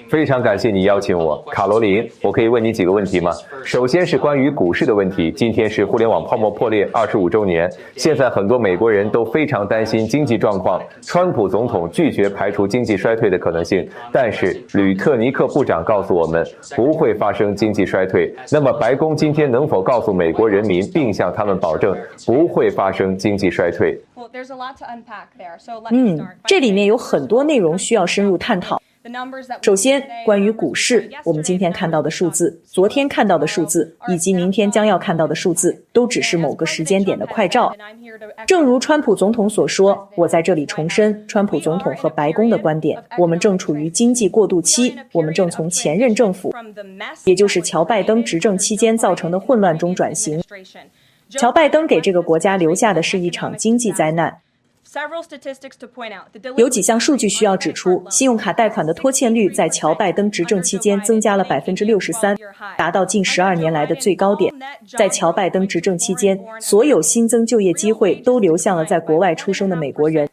非常感谢你邀请我，卡罗琳，我可以问你几个问题吗？首先是关于股市的问题，今天是互联网泡沫破裂25周年，现在很多美国人都非常担心经济状况，川普总统拒绝排除经济衰退的可能性，但是吕特尼克部长告诉我们不会发生经济衰退，那么白宫今天能否告诉美国人民并向他们保证不会发生经济衰退？这里面有很多内容需要深入探讨。首先，关于股市，我们今天看到的数字、昨天看到的数字，以及明天将要看到的数字，都只是某个时间点的快照。正如川普总统所说，我在这里重申川普总统和白宫的观点，我们正处于经济过渡期，我们正从前任政府，也就是乔拜登执政期间造成的混乱中转型。乔拜登给这个国家留下的是一场经济灾难。有几项数据需要指出，信用卡贷款的拖欠率在乔拜登执政期间增加了63%，达到近12年来的最高点。在乔拜登执政期间，所有新增就业机会都流向了在国外出生的美国人。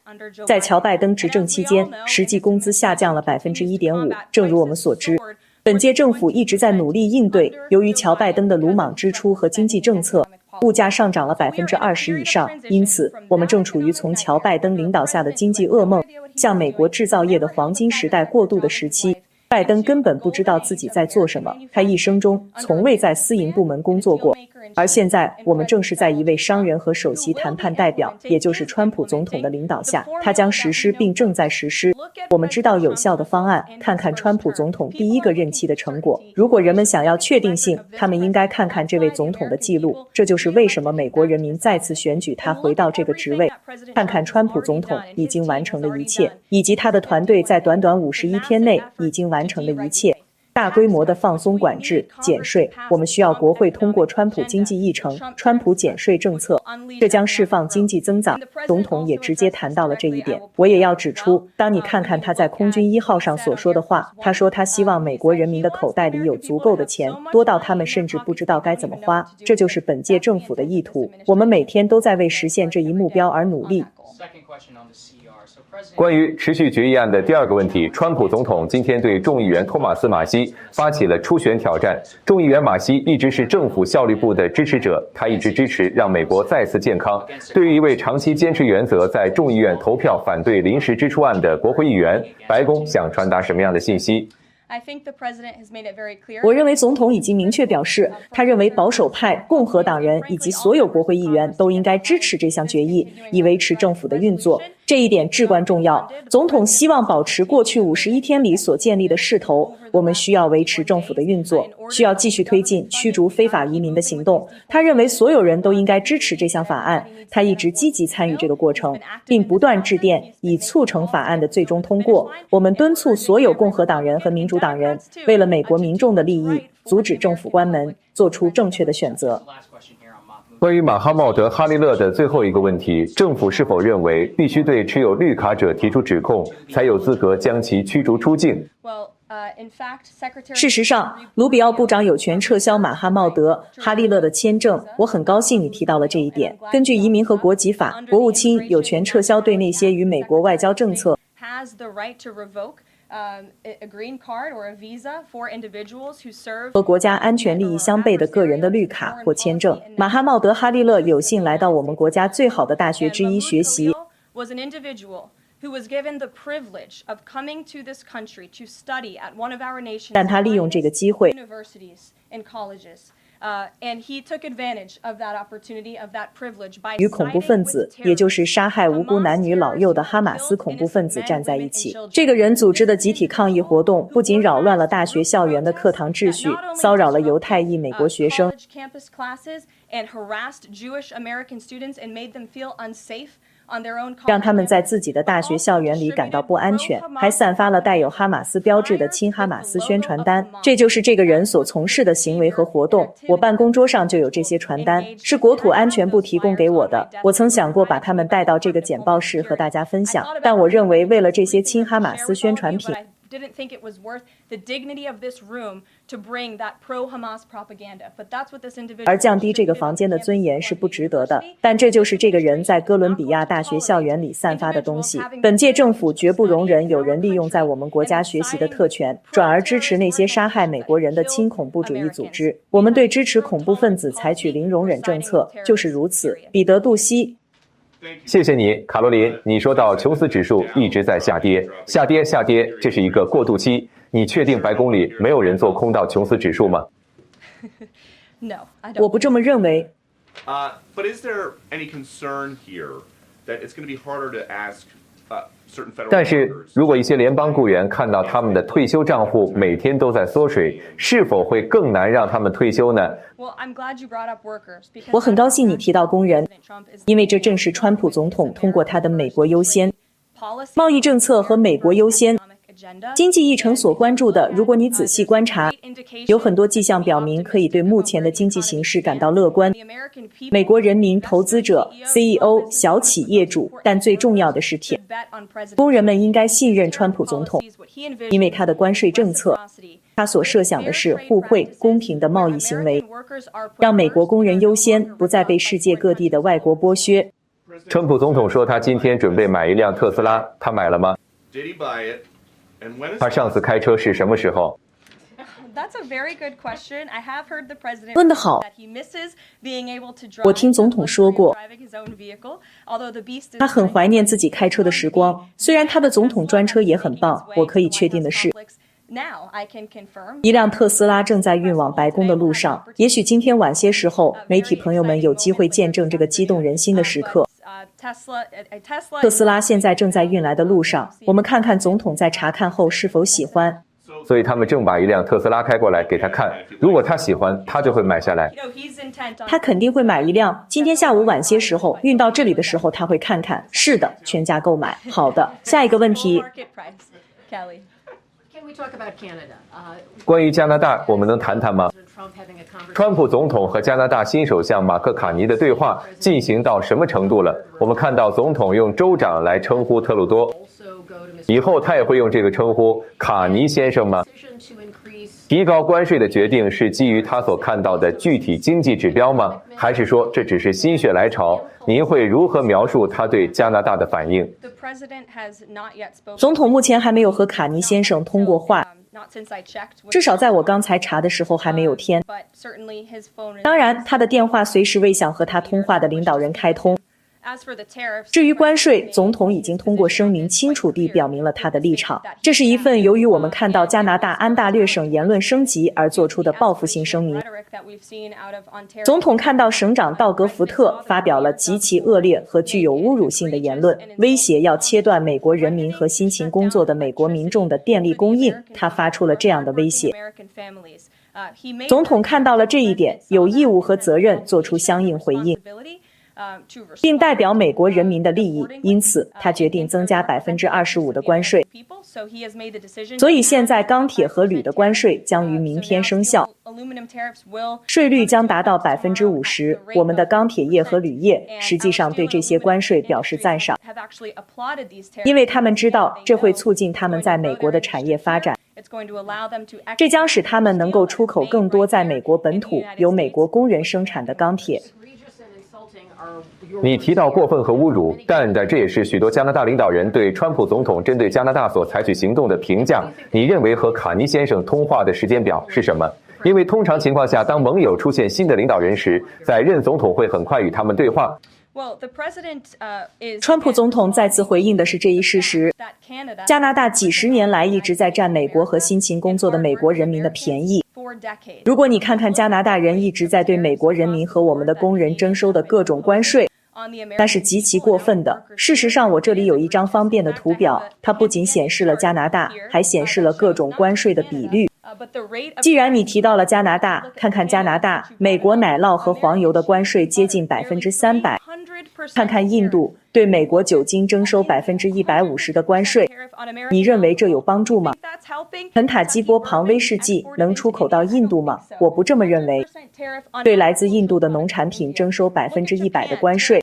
在乔拜登执政期间，实际工资下降了1.5%。正如我们所知，本届政府一直在努力应对，由于乔拜登的鲁莽支出和经济政策，物价上涨了20%以上，因此我们正处于从乔拜登领导下的经济噩梦向美国制造业的黄金时代过渡的时期。拜登根本不知道自己在做什么，他一生中从未在私营部门工作过。而现在我们正是在一位商人和首席谈判代表，也就是川普总统的领导下，他将实施并正在实施我们知道有效的方案。看看川普总统第一个任期的成果，如果人们想要确定性，他们应该看看这位总统的记录，这就是为什么美国人民再次选举他回到这个职位。看看川普总统已经完成的一切，以及他的团队在短短51天内已经完成的一切。大规模的放松管制、减税，我们需要国会通过川普经济议程、川普减税政策，这将释放经济增长。总统也直接谈到了这一点。我也要指出，当你看看他在空军1号上所说的话，他说他希望美国人民的口袋里有足够的钱，多到他们甚至不知道该怎么花。这就是本届政府的意图。我们每天都在为实现这一目标而努力。关于持续决议案的第二个问题，川普总统今天对众议员托马斯·马西发起了初选挑战。众议员马西一直是政府效率部的支持者，他一直支持让美国再次健康。对于一位长期坚持原则，在众议院投票反对临时支出案的国会议员，白宫想传达什么样的信息？我认为总统已经明确表示，他认为保守派、共和党人以及所有国会议员都应该支持这项决议，以维持政府的运作。这一点至关重要。总统希望保持过去51天里所建立的势头，我们需要维持政府的运作，需要继续推进驱逐非法移民的行动。他认为所有人都应该支持这项法案，他一直积极参与这个过程，并不断致电以促成法案的最终通过。我们敦促所有共和党人和民主党人，为了美国民众的利益，阻止政府关门，做出正确的选择。关于马哈茂德·哈利勒的最后一个问题，政府是否认为必须对持有绿卡者提出指控，才有资格将其驱逐出境？事实上，卢比奥部长有权撤销马哈茂德·哈利勒的签证。我很高兴你提到了这一点。根据移民和国籍法，国务卿有权撤销对那些与美国外交政策和国家安全利益相悖的个人的绿卡或签证。马哈茂德·哈利勒有幸来到我们国家最好的大学之一学习，但他利用这个机会与恐怖分子，也就是杀害无辜男女老幼的哈马斯恐怖分子站在一起。这个人组织的集体抗议活动不仅扰乱了大学校园的课堂秩序，骚扰了犹太裔美国学生，让他们在自己的大学校园里感到不安全，还散发了带有哈马斯标志的亲哈马斯宣传单。这就是这个人所从事的行为和活动。我办公桌上就有这些传单，是国土安全部提供给我的。我曾想过把它们带到这个简报室和大家分享，但我认为为了这些亲哈马斯宣传品， didn't think it was worth the dignity of this room to bring that pro-Hamas propaganda. But that's what this individual. 而降低这个房间的尊严是不值得的，但这就是这个人在哥伦比亚大学校园里散发的东西。本届政府绝不容忍有人利用在我们国家学习的特权，转而支持那些杀害美国人的亲恐怖主义组织。我们对支持恐怖分子采取零容忍政策，就是如此。彼得·杜西。谢谢你，卡罗琳。你说到琼斯指数一直在下跌，下跌，这是一个过渡期。你确定白宫里没有人做空到琼斯指数吗？ No, I don't. 我不这么认为。But is there any concern here that it's going to be harder to ask certain federal 但是 workers? 如果一些联邦雇员看到他们的退休账户每天都在缩水，是否会更难让他们退休呢？ Well, I'm glad you brought up workers because 我很高兴你提到工人，因为这正是川普总统通过他的美国优先、贸易政策和美国优先、经济议程所关注的。如果你仔细观察，有很多迹象表明可以对目前的经济形势感到乐观。美国人民、投资者、CEO、小企业主，但最重要的是工人们应该信任川普总统，因为他的关税政策，他所设想的是互惠、公平的贸易行为，让美国工人优先，不再被世界各地的外国剥削。川普总统说他今天准备买一辆特斯拉，他买了吗？ Did he buy it? And when is 他上次开车是什么时候？ That's a very good question. I have heard the president 问得好。 that he misses being able to drive. 我听总统说过， driving his own vehicle, although the beast is 他很怀念自己开车的时光。虽然他的总统专车也很棒，我可以确定的是， Now I can confirm 一辆特斯拉正在运往白宫的路上。也许今天晚些时候，媒体朋友们有机会见证这个激动人心的时刻。 Tesla 特斯拉现在正在运来的路上，我们看看总统在查看后是否喜欢。所以他们正把一辆特斯拉开过来给他看，如果他喜欢，他就会买下来。 he's intent on 他肯定会买一辆。今天下午晚些时候运到这里的时候，他会看看。是的，全价购买。好的，下一个问题。 market price. Kelly. Can we talk about Canada? 关于加拿大，我们能谈谈吗？ Trump having a conversation. 川普总统和加拿大新首相马克卡尼的对话进行到什么程度了？我们看到总统用州长来称呼特鲁多， Also go to Mr. 以后他也会用这个称呼卡尼先生吗？ Decision to increase 提高关税的决定是基于他所看到的具体经济指标吗？还是说这只是心血来潮？您会如何描述他对加拿大的反应？ The president has not yet spoken. 总统目前还没有和卡尼先生通过话， Not since I checked. with 至少在我刚才查的时候还没有填。 But certainly his phone is. 当然，他的电话随时为想和他通话的领导人开通。 As for the tariffs. 至于关税，总统已经通过声明清楚地表明了他的立场。这是一份由于我们看到加拿大安大略省言论升级而做出的报复性声明。 Rhetoric that we've seen out of Ontario. 总统看到省长道格福特发表了极其恶劣和具有侮辱性的言论，威胁要切断美国人民和辛勤工作的美国民众的电力供应，他发出了这样的威胁。 American families. He made 总统看到了这一点，有义务和责任做出相应回应， responsibility, to respond 并代表美国人民的利益，因此他决定增加25%的关税。 people, so he has made the decision. 所以现在钢铁和铝的关税将于明天生效， Aluminum tariffs will 税率将达到50%。我们的钢铁业和铝业实际上对这些关税表示赞赏， have actually applauded these tariffs. 因为他们知道这会促进他们在美国的产业发展， It's going to allow them to 这将使他们能够出口更多在美国本土由美国工人生产的钢铁。 egregious and insulting are your 你提到过分和侮辱，但这也是许多加拿大领导人对川普总统针对加拿大所采取行动的评价。你认为和卡尼先生通话的时间表是什么？因为通常情况下，当盟友出现新的领导人时，在任总统会很快与他们对话。 Well, the president is 川普总统再次回应的是这一事实。 that Canada 加拿大几十年来一直在占美国和辛勤工作的美国人民的便宜。 for decades. 如果你看看加拿大人一直在对美国人民和我们的工人征收的各种关税， On the American 那是极其过分的。事实上，我这里有一张方便的图表，它不仅显示了加拿大，还显示了各种关税的比率。 but the rate of 既然你提到了加拿大，看看加拿大，美国奶酪和黄油的关税接近300%。 100%. 看看印度，对美国酒精征收150%的关税， tariff on American 你认为这有帮助吗？ that's helping. 肯塔基波旁威士忌能出口到印度吗？我不这么认为。 tariff on 对来自印度的农产品征收100%的关税，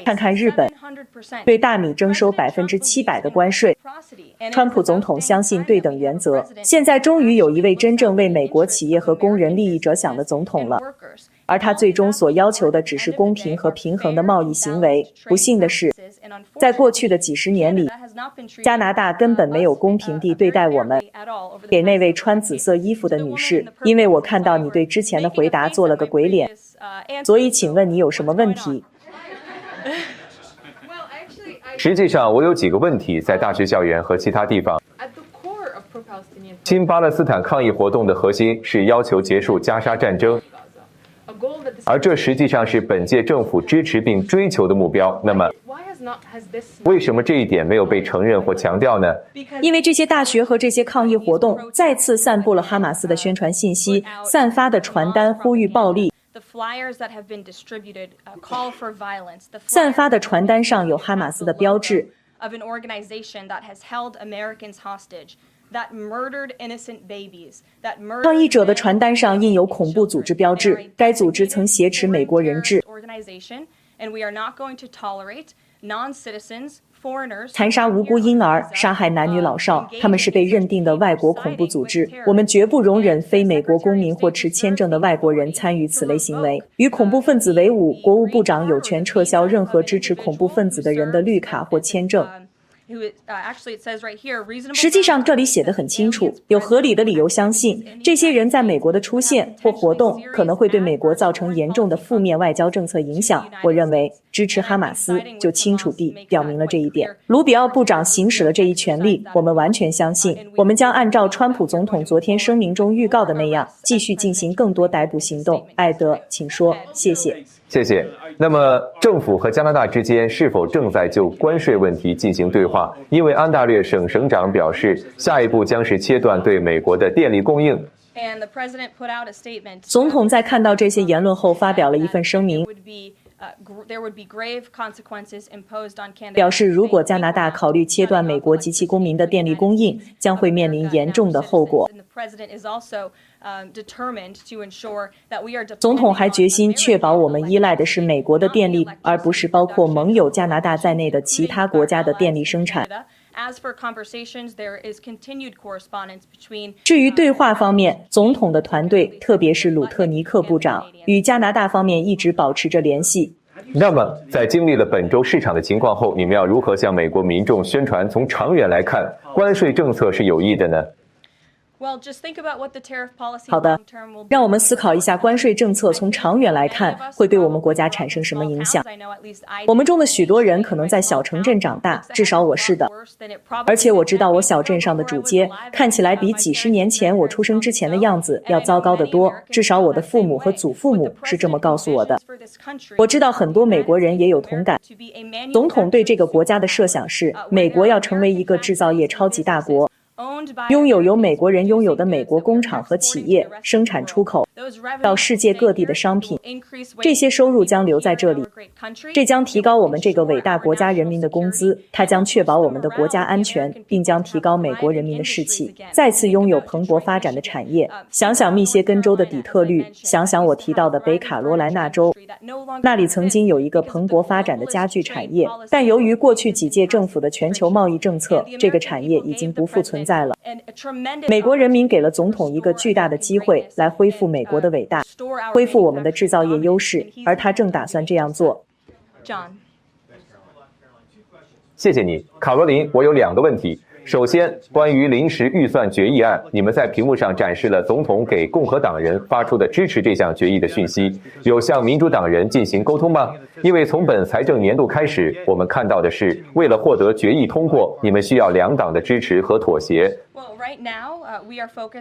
看看日本，对大米征收700%的关税。川普总统相信对等原则，现在终于有一位真正为美国企业和工人利益着想的总统了。而他最终所要求的只是公平和平衡的贸易行为。不幸的是，在过去的几十年里，加拿大根本没有公平地对待我们。给那位穿紫色衣服的女士，因为我看到你对之前的回答做了个鬼脸，所以请问你有什么问题？实际上，我有几个问题在大学校园和其他地方。亲巴勒斯坦抗议活动的核心是要求结束加沙战争，而这实际上是本届政府支持并追求的目标。那么，为什么这一点没有被承认或强调呢？因为这些大学和这些抗议活动再次散布了哈马斯的宣传信息，散发的传单呼吁暴力。散发的传单上有哈马斯的标志。抗议者的传单上印有恐怖组织标志，该组织曾挟持美国人质，残杀无辜婴儿，杀害男女老少，他们是被认定的外国恐怖组织。我们绝不容忍非美国公民或持签证的外国人参与此类行为。与恐怖分子为伍，国务部长有权撤销任何支持恐怖分子的人的绿卡或签证。实际上，这里写得很清楚，有合理的理由相信，这些人在美国的出现或活动可能会对美国造成严重的负面外交政策影响。我认为，支持哈马斯就清楚地表明了这一点。卢比奥部长行使了这一权利，我们完全相信，我们将按照川普总统昨天声明中预告的那样，继续进行更多逮捕行动。艾德，请说，谢谢。谢谢。那么，政府和加拿大之间是否正在就关税问题进行对话？因为安大略省省长表示，下一步将是切断对美国的电力供应。总统在看到这些言论后发表了一份声明，表示如果加拿大考虑切断美国及其公民的电力供应，将会面临严重的后果。总统还决心确保我们依赖的是美国的电力，而不是包括盟友加拿大在内的其他国家的电力生产。至于对话方面，总统的团队，特别是鲁特尼克部长，与加拿大方面一直保持着联系。那么，在经历了本周市场的情况后，你们要如何向美国民众宣传从长远来看，关税政策是有益的呢？好的，让我们思考一下关税政策从长远来看会对我们国家产生什么影响。我们中的许多人可能在小城镇长大，至少我是的。而且我知道我小镇上的主街看起来比几十年前我出生之前的样子要糟糕得多，至少我的父母和祖父母是这么告诉我的。我知道很多美国人也有同感。总统对这个国家的设想是，美国要成为一个制造业超级大国，拥有由美国人拥有的美国工厂和企业，生产出口到世界各地的商品，这些收入将留在这里，这将提高我们这个伟大国家人民的工资，它将确保我们的国家安全，并将提高美国人民的士气，再次拥有蓬勃发展的产业。想想密歇根州的底特律，想想我提到的北卡罗来纳州，那里曾经有一个蓬勃发展的家具产业，但由于过去几届政府的全球贸易政策，这个产业已经不复存在了。美国人民给了总统一个巨大的机会来恢复美国的伟大，恢复我们的制造业优势，而他正打算这样做。谢谢你，卡罗琳。我有2个问题。首先，关于临时预算决议案，你们在屏幕上展示了总统给共和党人发出的支持这项决议的讯息，有向民主党人进行沟通吗？因为从本财政年度开始，我们看到的是，为了获得决议通过，你们需要2党的支持和妥协。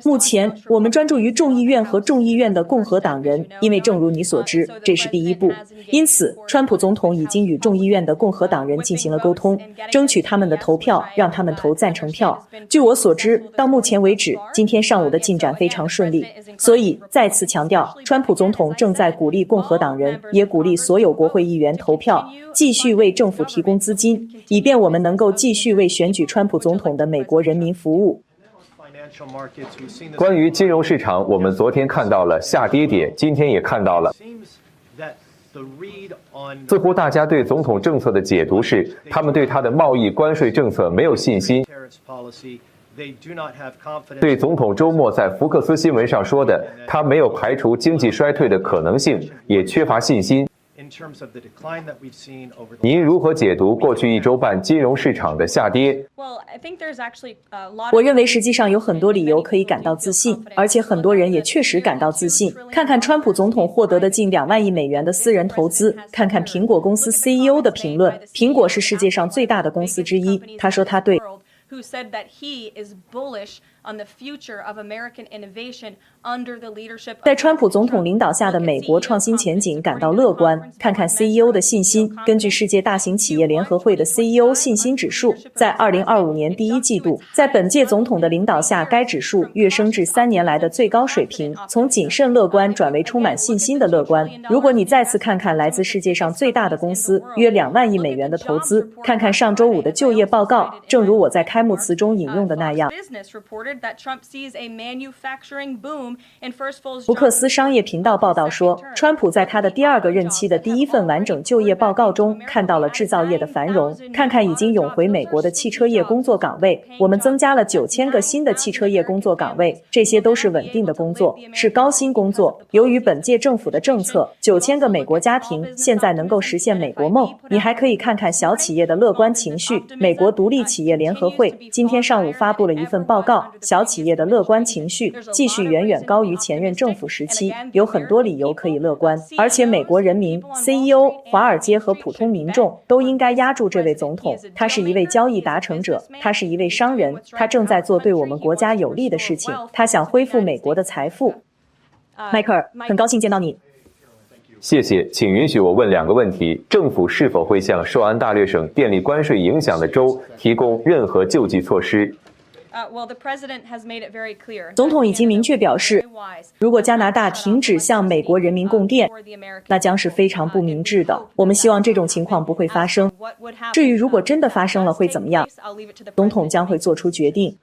目前，我们专注于众议院和众议院的共和党人，因为正如你所知，这是第一步。因此，川普总统已经与众议院的共和党人进行了沟通，争取他们的投票，让他们投赞成票。据我所知，到目前为止，今天上午的进展非常顺利。所以，再次强调，川普总统正在鼓励共和党人，也鼓励所有国会议员投票，继续为政府提供资金，以便我们能够继续为选举川普总统的美国人民服务。关于金融市场，我们昨天看到了下跌点，今天也看到了。似乎大家对总统政策的解读是，他们对他的贸易关税政策没有信心。对总统周末在福克斯新闻上说的，他没有排除经济衰退的可能性，也缺乏信心。您如何解读过去1周半金融市场的下跌？我认为实际上有很多理由可以感到自信，而且很多人也确实感到自信。看看川普总统获得的近2万亿美元的私人投资，看看苹果公司 CEO 的评论。苹果是世界上最大的公司之一，他说他对who said that he is bullish on the future of American innovation under the leadership of 在川普总统领导下的美国创新前景感到乐观。看看 CEO 的信心，根据世界大型企业联合会的 CEO 信心指数，在2025年第1季度，在本届总统的领导下，该指数跃升至3年来的最高水平，从谨慎乐观转为充满信心的乐观。如果你再次看看来自世界上最大的公司约2万亿美元的投资，看看上周5的就业报告，正如我在开幕词中引用的那样，福克斯商业频道报道说，川普在他的第2个任期的第1份完整就业报告中看到了制造业的繁荣。看看已经涌回美国的汽车业工作岗位，我们增加了9000个新的汽车业工作岗位，这些都是稳定的工作，是高薪工作。由于本届政府的政策，9000个美国家庭现在能够实现美国梦。你还可以看看小企业的乐观情绪。美国独立企业联合会今天上午发布了一份报告，小企业的乐观情绪继续远远高于前任政府时期，有很多理由可以乐观，而且美国人民、CEO、华尔街和普通民众都应该压住这位总统。他是一位交易达成者，他是一位商人，他正在做对我们国家有利的事情，他想恢复美国的财富。迈克尔，很高兴见到你。谢谢，请允许我问2个问题：政府是否会向受安大略省电力关税影响的州提供任何救济措施？总统已经明确表示，如果加拿大停止向美国人民供电，那将是非常不明智的。我们希望这种情况不会发生。至于如果真的发生了会怎么样，总统将会做出决定。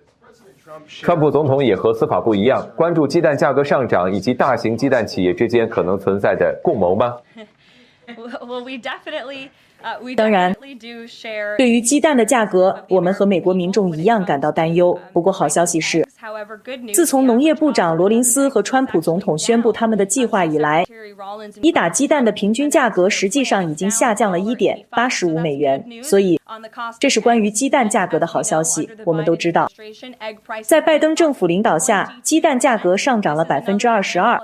川普总统也和司法部一样，关注鸡蛋价格上涨以及大型鸡蛋企业之间可能存在的共谋吗？当然，对于鸡蛋的价格，我们和美国民众一样感到担忧。不过好消息是，自从农业部长罗林斯和川普总统宣布他们的计划以来，一打鸡蛋的平均价格实际上已经下降了1.85美元。所以，这是关于鸡蛋价格的好消息。我们都知道，在拜登政府领导下，鸡蛋价格上涨了22%。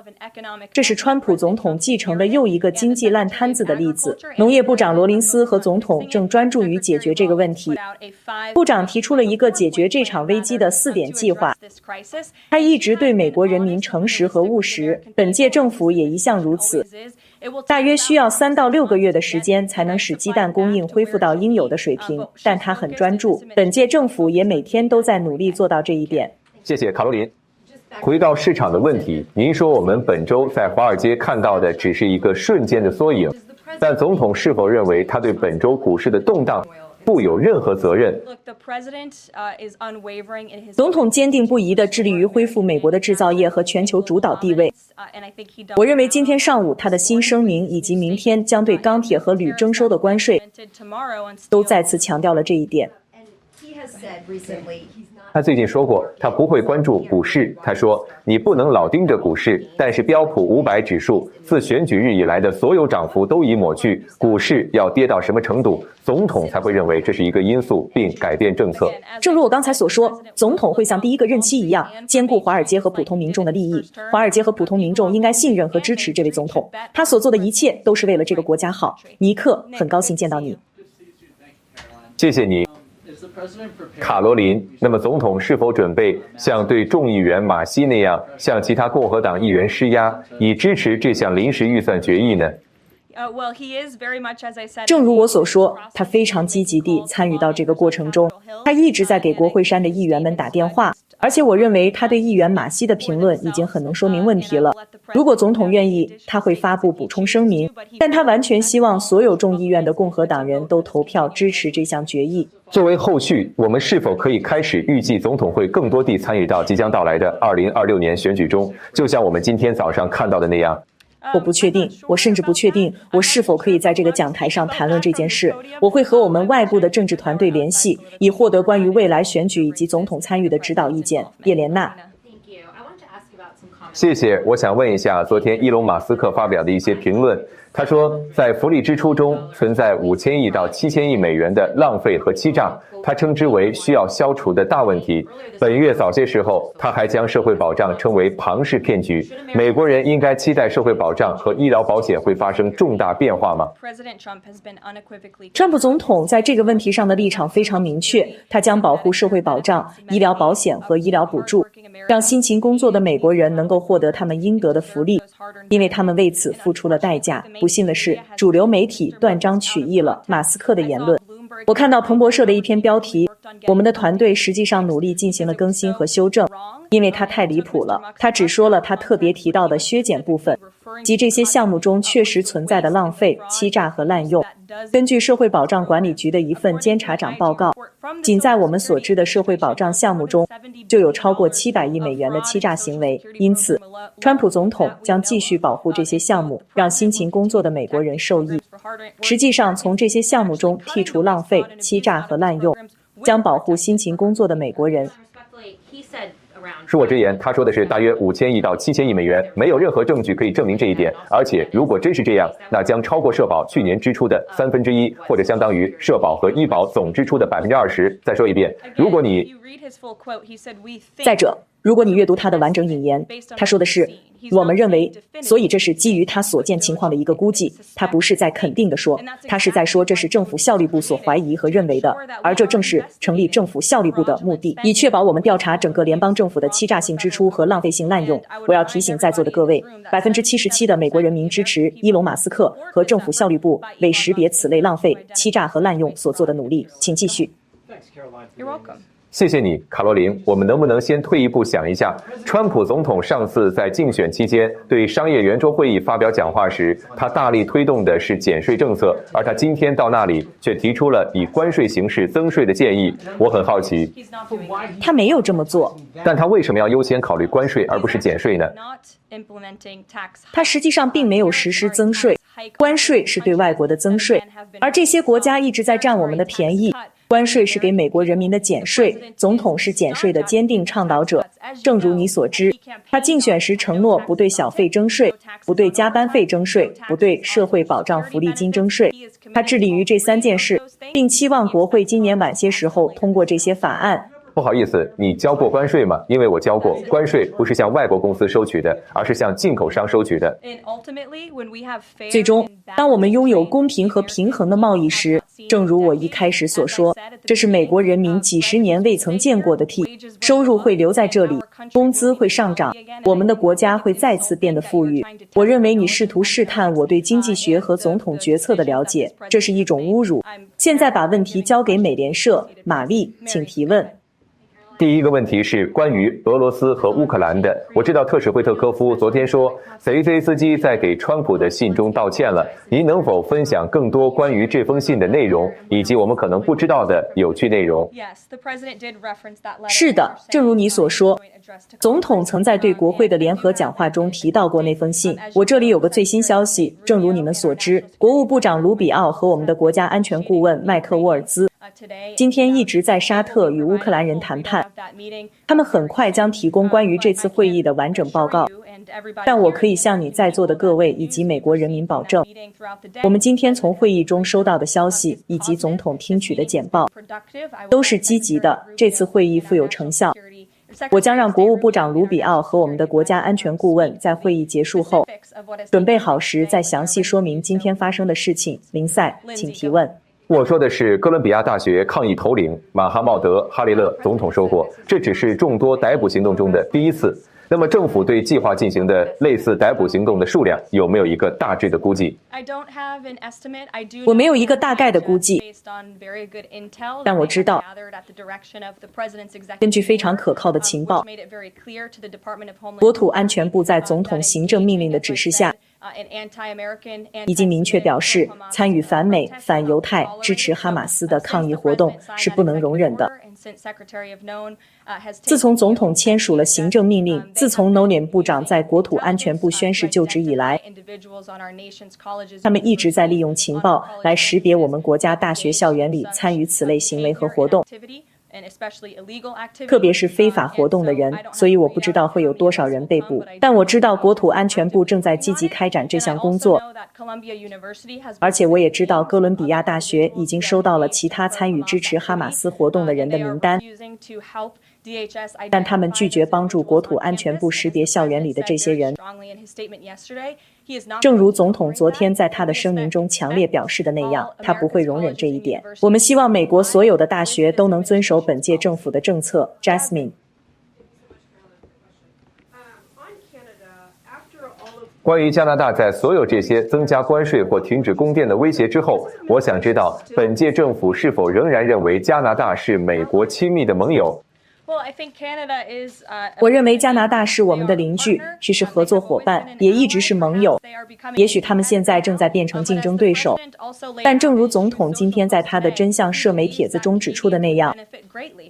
这是川普总统继承的又一个经济烂摊子的例子。农业部长罗林斯和总统正专注于解决这个问题。部长提出了一个解决这场危机的4点计划。他一直对美国人民诚实和务实，本届政府也一向如此。大约需要3到6个月的时间才能使鸡蛋供应恢复到应有的水平，但他很专注。本届政府也每天都在努力做到这一点。谢谢卡罗琳。回到市场的问题，您说我们本周在华尔街看到的只是一个瞬间的缩影，但总统是否认为他对本周股市的动荡不有任何责任？总统坚定不移地致力于恢复美国的制造业和全球主导地位。我认为今天上午他的新声明以及明天将对钢铁和铝征收的关税都再次强调了这一点。他最近说过，他不会关注股市。他说，你不能老盯着股市，但是标普500指数自选举日以来的所有涨幅都已抹去，股市要跌到什么程度，总统才会认为这是一个因素，并改变政策。正如我刚才所说，总统会像第1个任期一样，兼顾华尔街和普通民众的利益。华尔街和普通民众应该信任和支持这位总统，他所做的一切都是为了这个国家好。尼克，很高兴见到你。谢谢你。卡罗琳，那么总统是否准备像对众议员马西那样向其他共和党议员施压，以支持这项临时预算决议呢？正如我所说，他非常积极地参与到这个过程中，他一直在给国会山的议员们打电话，而且我认为他对议员马西的评论已经很能说明问题了。如果总统愿意，他会发布补充声明，但他完全希望所有众议院的共和党人都投票支持这项决议。作为后续，我们是否可以开始预计总统会更多地参与到即将到来的2026年选举中，就像我们今天早上看到的那样？我不确定，我甚至不确定我是否可以在这个讲台上谈论这件事。我会和我们外部的政治团队联系，以获得关于未来选举以及总统参与的指导意见。叶莲娜。谢谢。我想问一下，昨天伊隆马斯克发表的一些评论。他说，在福利支出中存在5000亿到7000亿美元的浪费和欺诈，他称之为需要消除的大问题。本月早些时候，他还将社会保障称为庞氏骗局。美国人应该期待社会保障和医疗保险会发生重大变化吗？川普总统在这个问题上的立场非常明确，他将保护社会保障、医疗保险和医疗补助，让辛勤工作的美国人能够获得他们应得的福利，因为他们为此付出了代价。不幸的是，主流媒体断章取义了马斯克的言论。我看到彭博社的一篇标题，我们的团队实际上努力进行了更新和修正，因为它太离谱了。他只说了他特别提到的削减部分，即这些项目中确实存在的浪费、欺诈和滥用。根据社会保障管理局的一份监察长报告，仅在我们所知的社会保障项目中，就有超过700亿美元的欺诈行为。因此，川普总统将继续保护这些项目，让辛勤工作的美国人受益。实际上，从这些项目中剔除浪费、欺诈和滥用，将保护辛勤工作的美国人。恕我直言，他说的是大约5000亿到7000亿美元，没有任何证据可以证明这一点。而且，如果真是这样，那将超过社保去年支出的1/3，或者相当于社保和医保总支出的20%。再说一遍，如果你……再者，如果你阅读他的完整引言，他说的是我们认为，所以这是基于他所见情况的一个估计，他不是在肯定地说，他是在说这是政府效率部所怀疑和认为的，而这正是成立政府效率部的目的，以确保我们调查整个联邦政府的欺诈性支出和浪费性滥用。我要提醒在座的各位，77%的美国人民支持伊隆马斯克和政府效率部为识别此类浪费、欺诈和滥用所做的努力。请继续。You're welcome. 谢谢你，卡罗琳。我们能不能先退一步想一下，川普总统上次在竞选期间对商业圆桌会议发表讲话时，他大力推动的是减税政策，而他今天到那里却提出了以关税形式增税的建议。我很好奇，他没有这么做，但他为什么要优先考虑关税而不是减税呢？他实际上并没有实施增税，关税是对外国的增税，而这些国家一直在占我们的便宜。关税是给美国人民的减税，总统是减税的坚定倡导者。正如你所知，他竞选时承诺不对小费征税，不对加班费征税，不对社会保障福利金征税。他致力于这3件事，并期望国会今年晚些时候通过这些法案。不好意思，你交过关税吗？因为我交过。关税不是向外国公司收取的，而是向进口商收取的。最终，当我们拥有公平和平衡的贸易时，正如我一开始所说，这是美国人民几十年未曾见过的 T， 收入会留在这里，工资会上涨，我们的国家会再次变得富裕。我认为你试图试探我对经济学和总统决策的了解，这是一种侮辱。现在把问题交给美联社，玛丽，请提问。第一个问题是关于俄罗斯和乌克兰的。我知道特使惠特科夫昨天说，泽连斯基在给川普的信中道歉了。您能否分享更多关于这封信的内容，以及我们可能不知道的有趣内容？是的，正如你所说，总统曾在对国会的联合讲话中提到过那封信。我这里有个最新消息，正如你们所知，国务部长卢比奥和我们的国家安全顾问麦克沃尔兹今天一直在沙特与乌克兰人谈判，他们很快将提供关于这次会议的完整报告。但我可以向你在座的各位以及美国人民保证，我们今天从会议中收到的消息以及总统听取的简报都是积极的，这次会议富有成效。我将让国务部长卢比奥和我们的国家安全顾问在会议结束后准备好时再详细说明今天发生的事情。林赛，请提问。我说的是哥伦比亚大学抗议头领马哈茂德·哈利勒总统说过，这只是众多逮捕行动中的第一次。那么政府对计划进行的类似逮捕行动的数量有没有一个大致的估计？我没有一个大概的估计，但我知道根据非常可靠的情报，国土安全部在总统行政命令的指示下已经明确表示，参与反美、反犹太、支持哈马斯的抗议活动是不能容忍的。自从总统签署了行政命令，自从 Nolan 部长在国土安全部宣誓就职以来，他们一直在利用情报来识别我们国家大学校园里参与此类行为和活动，特别是非法活动的人，所以我不知道会有多少人被捕，但我知道国土安全部正在积极开展这项工作，而且我也知道哥伦比亚大学已经收到了其他参与支持哈马斯活动的人的名单，但他们拒绝帮助国土安全部识别校园里的这些人。正如总统昨天在他的声明中强烈表示的那样，他不会容忍这一点。我们希望美国所有的大学都能遵守本届政府的政策。Jasmine。关于加拿大在所有这些增加关税或停止供电的威胁之后，我想知道本届政府是否仍然认为加拿大是美国亲密的盟友。我认为加拿大是我们的邻居，是合作伙伴，也一直是盟友。也许他们现在正在变成竞争对手，但正如总统今天在他的真相社媒帖子中指出的那样，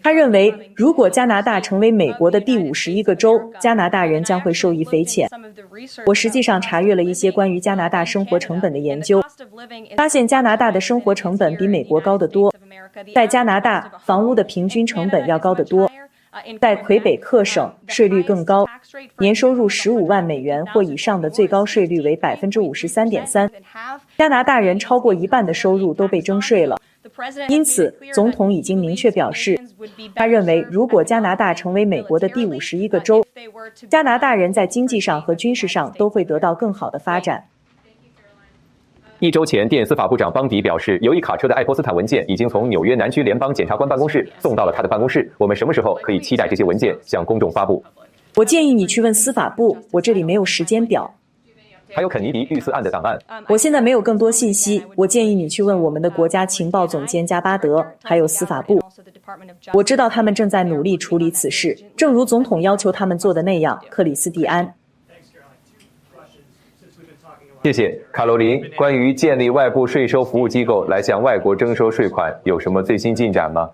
他认为如果加拿大成为美国的第51个州，加拿大人将会受益匪浅。我实际上查阅了一些关于加拿大生活成本的研究，发现加拿大的生活成本比美国高得多。在加拿大，房屋的平均成本要高得多。在魁北克省，税率更高，年收入15万美元或以上的最高税率为 53.3%。加拿大人超过一半的收入都被征税了。因此，总统已经明确表示，他认为如果加拿大成为美国的第51个州，加拿大人在经济上和军事上都会得到更好的发展。1周前，电司法部长邦迪表示，有一卡车的爱泼斯坦文件已经从纽约南区联邦检察官办公室送到了他的办公室。我们什么时候可以期待这些文件向公众发布？我建议你去问司法部，我这里没有时间表。还有肯尼迪遇刺案的档案。我现在没有更多信息，我建议你去问我们的国家情报总监加巴德，还有司法部。我知道他们正在努力处理此事，正如总统要求他们做的那样。克里斯蒂安。谢谢，卡罗琳。关于建立外部税收服务机构来向外国征收税款，有什么最新进展吗？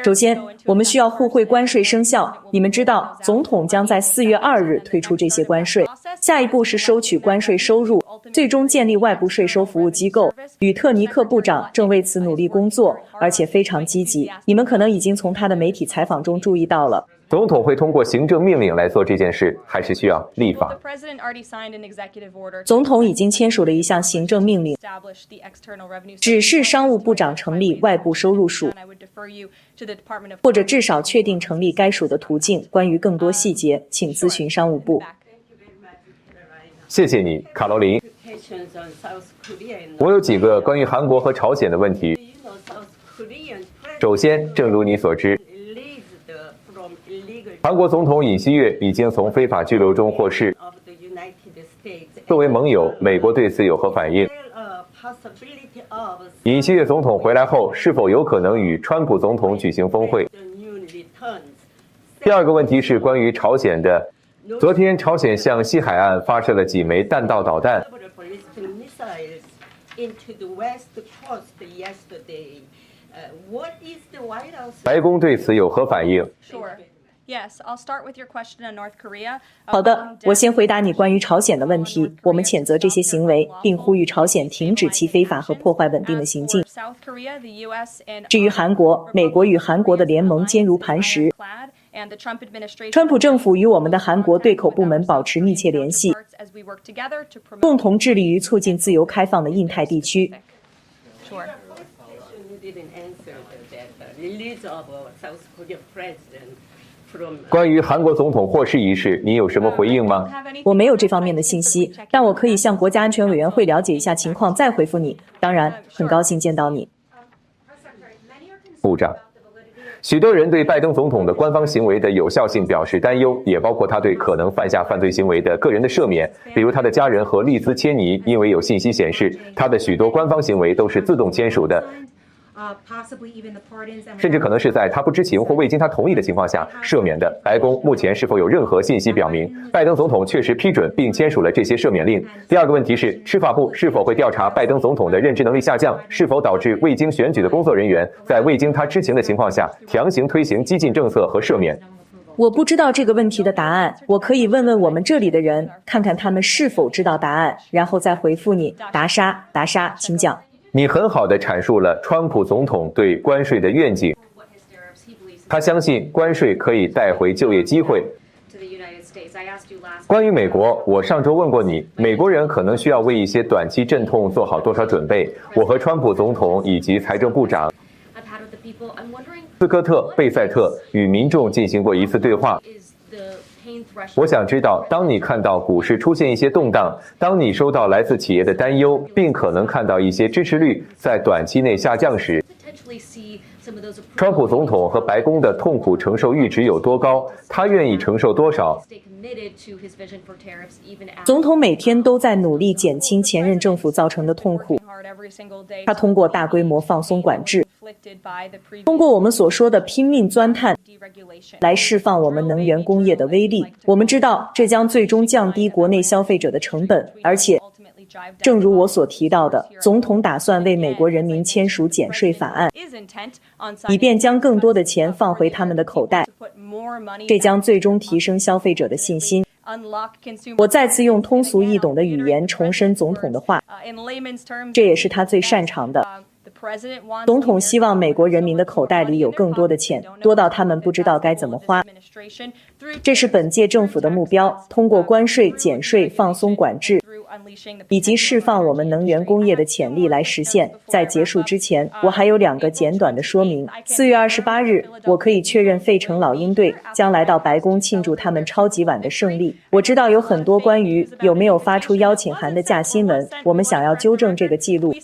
首先，我们需要互惠关税生效。你们知道，总统将在4月2日推出这些关税。下一步是收取关税收入，最终建立外部税收服务机构。吕特尼克部长正为此努力工作，而且非常积极。你们可能已经从他的媒体采访中注意到了。总统会通过行政命令来做这件事，还是需要立法？总统已经签署了一项行政命令，指示商务部长成立外部收入署，或者至少确定成立该署的途径。关于更多细节，请咨询商务部。谢谢你，卡罗琳。我有几个关于韩国和朝鲜的问题。首先，正如你所知，韩国总统尹锡悦已经从非法拘留中获释。作为盟友，美国对此有何反应？尹锡悦总统回来后，是否有可能与川普总统举行峰会？第二个问题是关于朝鲜的。昨天，朝鲜向西海岸发射了几枚弹道导弹。白宫对此有何反应？好的，我先回答你关于朝鲜的问题。我们谴责这些行为，并呼吁朝鲜停止其非法和破坏稳定的行径。至于韩国，美国与韩国的联盟坚如磐石。川普政府与我们的韩国对口部门保持密切联系，共同致力于促进自由开放的印太地区。关于韩国总统获释一事，你有什么回应吗？我没有这方面的信息，但我可以向国家安全委员会了解一下情况，再回复你。当然，很高兴见到你，部长。许多人对拜登总统的官方行为的有效性表示担忧，也包括他对可能犯下犯罪行为的个人的赦免，比如他的家人和利兹·切尼，因为有信息显示他的许多官方行为都是自动签署的。甚至可能是在他不知情或未经他同意的情况下赦免的。白宫目前是否有任何信息表明拜登总统确实批准并签署了这些赦免令？第二个问题是，司法部是否会调查拜登总统的认知能力下降是否导致未经选举的工作人员在未经他知情的情况下强行推行激进政策和赦免？我不知道这个问题的答案，我可以问问我们这里的人，看看他们是否知道答案，然后再回复你。达莎，请讲。你很好地阐述了川普总统对关税的愿景，他相信关税可以带回就业机会。关于美国，我上周问过你，美国人可能需要为一些短期阵痛做好多少准备。我和川普总统以及财政部长斯科特·贝塞特与民众进行过一次对话。我想知道，当你看到股市出现一些动荡，当你收到来自企业的担忧，并可能看到一些支持率在短期内下降时，川普总统和白宫的痛苦承受阈值有多高？他愿意承受多少？总统每天都在努力减轻前任政府造成的痛苦。他通过大规模放松管制，通过我们所说的拼命钻探，来释放我们能源工业的威力。我们知道这将最终降低国内消费者的成本，而且正如我所提到的，总统打算为美国人民签署减税法案，以便将更多的钱放回他们的口袋。这将最终提升消费者的信心。我再次用通俗易懂的语言重申总统的话，这也是他最擅长的。总统希望美国人民的口袋里有更多的钱，多到他们不知道该怎么花。这是本届政府的目标，通过关税、减税、放松管制，以及释放我们能源工业的潜力来实现。在结束之前，我还有2个简短的说明。4月28日，我可以确认费城老鹰队将来到白宫庆祝他们超级碗的胜利。我知道有很多关于有没有发出邀请函的假新闻，我们想要纠正这个记录。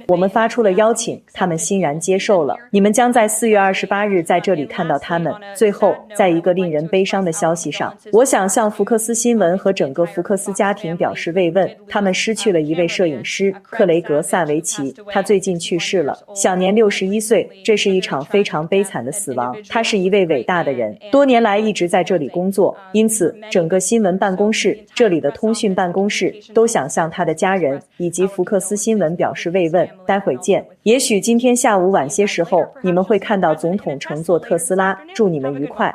我们发出了邀请，他们欣然接受了。你们将在4月28日在这里看到他们。最后，在一个令人悲伤的消息上，我想向福克斯新闻和整个福克斯家庭表示慰问。他们失去了一位摄影师克雷格·萨维奇，他最近去世了，享年61岁。这是一场非常悲惨的死亡。他是一位伟大的人，多年来一直在这里工作，因此整个新闻办公室、这里的通讯办公室都想向他的家人以及福克斯新闻表示慰问。待会见。也许今天下午晚些时候，你们会看到总统乘坐特斯拉。祝你们愉快。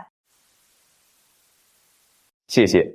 谢谢。